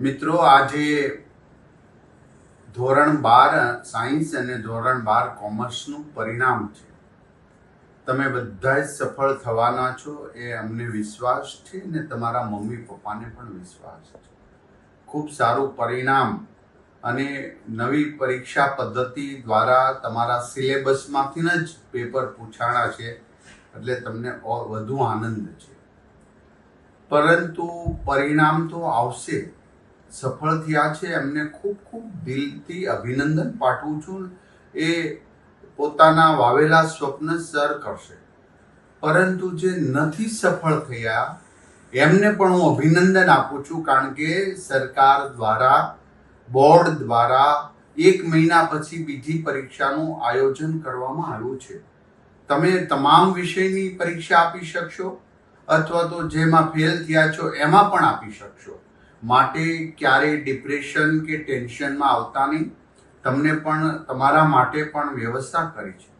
મિત્રો, આજે ધોરણ 12 સાયન્સ અને ધોરણ 12 કોમર્સનું પરિણામ છે. તમે બધા જ સફળ થવાના છો એ અમને વિશ્વાસ છે ને તમારા મમ્મી પપ્પાને પણ વિશ્વાસ છે. ખૂબ સારું પરિણામ અને નવી પરીક્ષા પદ્ધતિ દ્વારા તમારા સિલેબસમાંથી જ પેપર પૂછાણા છે એટલે તમને વધુ આનંદ છે. પરંતુ પરિણામ તો આવશે. સફળ થયા છે એમને ખૂબ ખૂબ દિલથી અભિનંદન પાઠવું છું. એ પોતાના વાવેલા સ્વપ્ન સર કરશે. પરંતુ જે નથી સફળ થયા એમને પણ હું અભિનંદન આપું છું, કારણ કે સરકાર દ્વારા, બોર્ડ દ્વારા 1 મહિના પછી બીજી પરીક્ષાનું આયોજન કરવામાં આવ્યું છે. તમે તમામ વિષયની પરીક્ષા આપી શકશો અથવા તો જેમાં ફેલ થયા છો એમાં પણ આપી શકશો. માટે ક્યારેય ડિપ્રેશન કે ટેન્શનમાં આવતા નહીં. તમને પણ તમારા માટે પણ વ્યવસ્થા કરી છે.